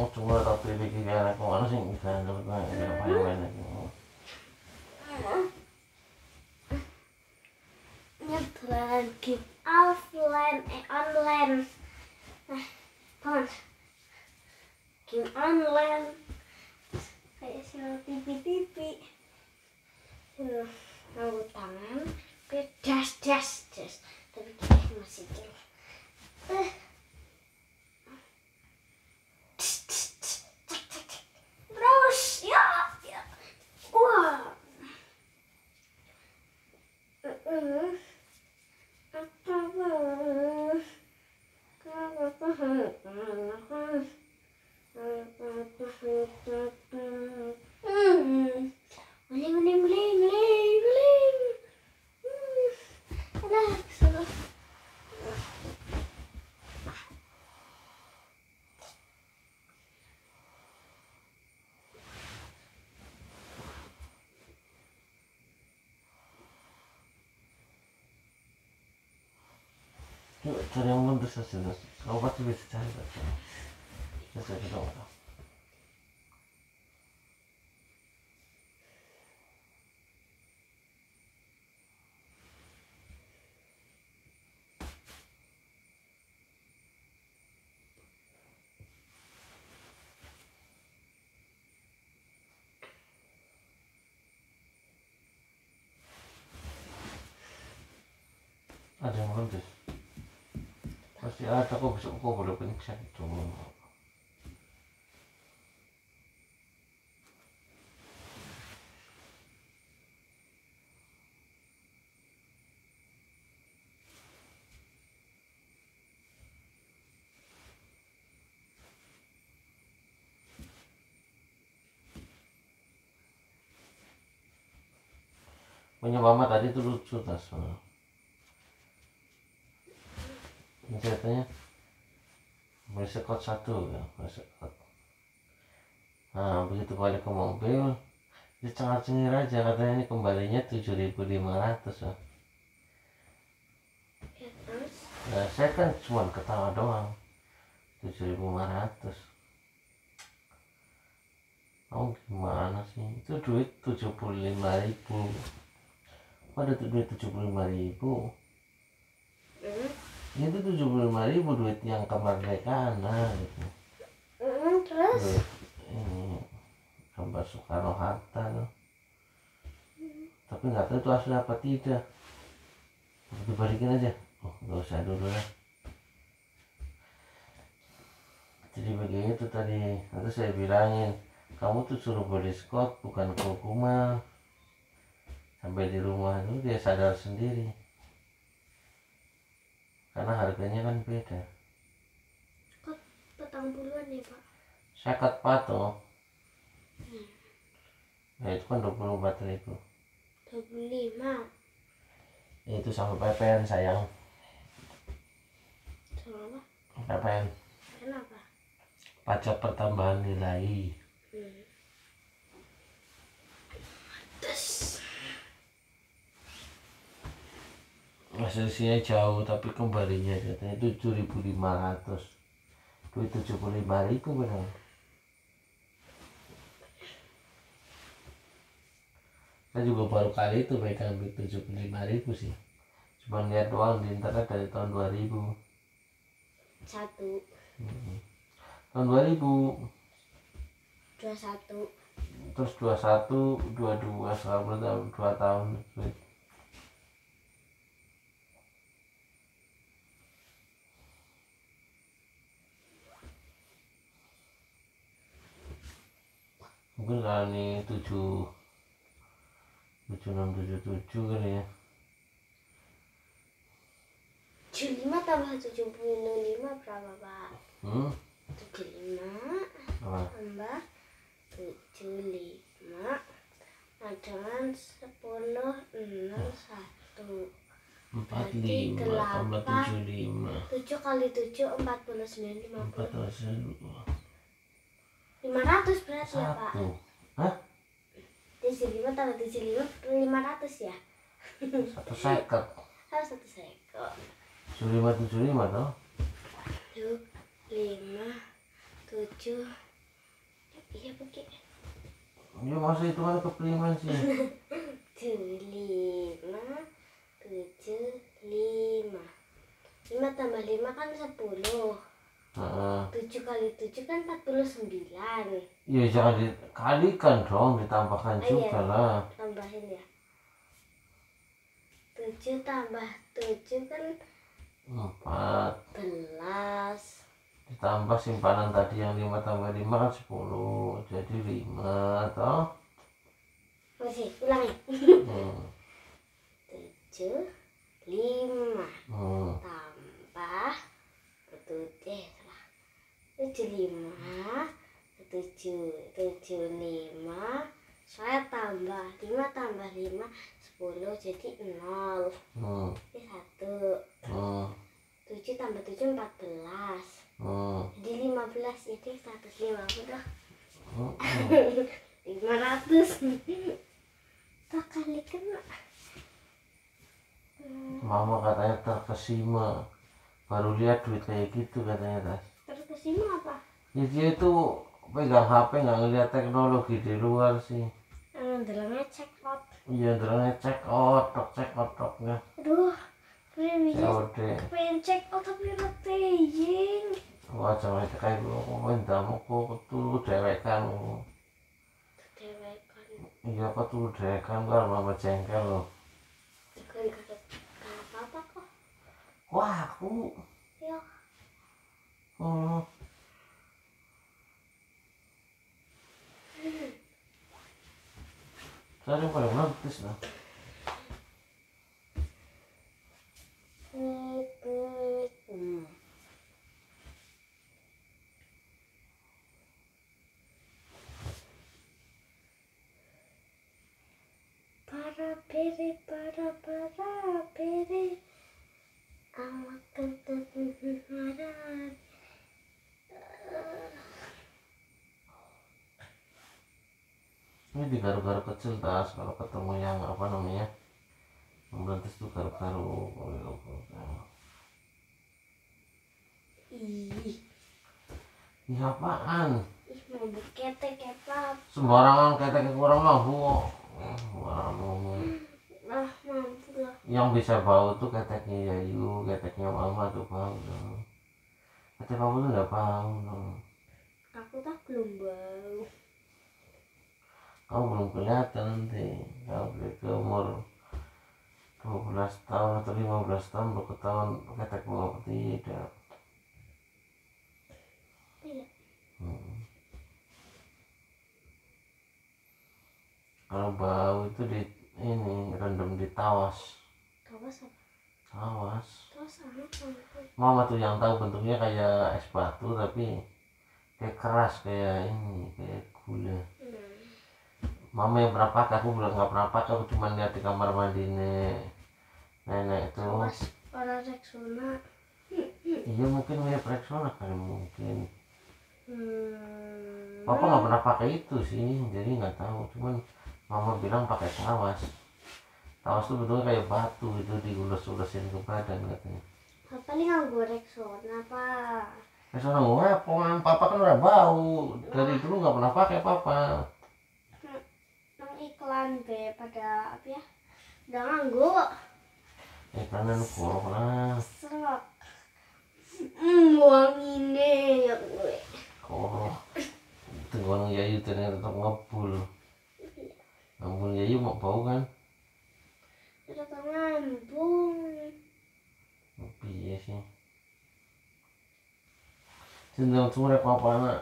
cuma tapi bikin anak mana sih bisa dapat apa yang lain lagi. Nyebrang game offline online. Teman, game online kayak single TV. Nganggo tangan, das tapi kita masih jauh. Terus ya. Wah. Yuk cari yang mundur saja, kau pasti bisa cari saja. Bisa kita apa? Ada yang mundur. Pasti ada kok besok kok boleh pencet itu. Punya mama tadi tuh lucu tas. Ceritanya bersekot satu ya, bersekot. Nah begitu balik ke mobil dia cengar-cengir aja, katanya ini kembalinya 7.500 ya. Nah, saya kan cuma ketawa doang. 7.500. Oh gimana sih, itu duit 75.000. Ada duit 75.000. Itu 75.000 duit yang kemerdekaan, nah gitu. Terus Duit ini gambar Soekarno Hatta tuh. Tapi nggak tahu itu asli apa tidak. Dibalikin aja. Oh nggak usah dulu lah. Jadi begitu tadi. Nanti saya bilangin, kamu tuh suruh beli Scott bukan ke rumah. Sampai di rumah itu dia sadar sendiri. Karena harganya kan beda. kok 40-an ya Pak? Sekat pato. Nah itu kan 24.000. 25. Itu sama PPN sayang. Sama apa? PPN. Kenapa? Pajak pertambahan nilai. Selisihnya jauh tapi kembalinya katanya 7.500. Duit 75.000 benar. Saya juga baru kali itu megang duit 75.000 sih. Cuma lihat doang di internet dari tahun 2000. Tahun 2000. 21. Terus 21, 22 selama 2 tahun. Mungkin kalau ini 7677 kali ya. 75 tambah 75 berapa Pak? 75 Apa? tambah 75 dengan 10 01 45 tambah 75. 7 kali 7 49 50. 400 500 berarti ya Pak? satu. Hah? 75 tambah 75 500 ya? Satu seket. Harus 1 sekor. 7575 toh? 5 7 Iya pakai. Ya masa itu kan kepeliman sih. 7, 5, 7, 5. 5 tambah 5 kan 10. 7 kali 7 kan 49. Ya jangan dikalikan dong, ditambahkan juga lah. Tambahin ya. 7 tambah 7 kan 4. Ditambah simpanan tadi yang 5 tambah 5 kan 10. Jadi 5 toh. Masih ulangi. 7, 5 tambah 7, 5 saya tambah 5 tambah 5 10 jadi 0. Ini 1. 7 tambah 7 14. Jadi 15 jadi 150. 500. Tak kali kena. Mama katanya terkesima baru lihat duit kayak gitu katanya Tas. Terkesima apa? Ya dia itu pegang HP nggak ngeliat teknologi di luar sih. Dalamnya check out. Iya dalamnya check out toknya. Aduh, COD. pengen check out tapi udah paying. Wah jangan kayak gue main damu kok tuh dewekan. Dewekan. Iya kok tuh dewekan kan mama jengkel loh. Apa kok? Wah aku. Ya. Saya paling notis lah. Para pere amat kentut marah. Ini di garu-garu kecil Tas kalau ketemu yang apa namanya yang berantas tuh garu-garu. Ih apaan? Ih mau ketek apa? Sembarangan ketek kurang mampu. Mampu. Mampu lah. Yang bisa bau tuh keteknya Yayu, keteknya Mama tuh bau. Ketek kamu tuh nggak bau. Aku tak belum bau. Kamu belum kelihatan nanti. Kamu ke umur 12 tahun atau 15 tahun baru ketahuan ketek bau tidak. Iya. Kalau bau itu di ini rendam di tawas. Tawas apa? Tawas. Tawas apa? Mama tuh yang tahu bentuknya kayak es batu tapi kayak keras kayak ini kayak gula. Mama yang pernah pakai, aku belum nggak pernah pakai, aku cuma lihat di kamar mandi nenek itu. Tawas orang Rexona. Iya mungkin mirip Rexona kali mungkin. Papa nggak pernah pakai itu sih, jadi nggak tahu. Cuman Mama bilang pakai tawas. Tawas tuh bentuknya kayak batu itu diulus-ulusin ke badan katanya. Papa ini nggak gue Rexona apa? Rexona apa? Papa kan udah bau dari dulu nggak pernah pakai Papa. Nang iklan be pada apa ya? Udah nganggu. Iklanan kurang lah. Serak. Wanginya ya gue. Kurang. Tenggon Yayu ternyata tetap ngebul. Ngambul Yayu mau bau kan? Udah ngambung. Iya sih. Sendang sumber apa-apa anak.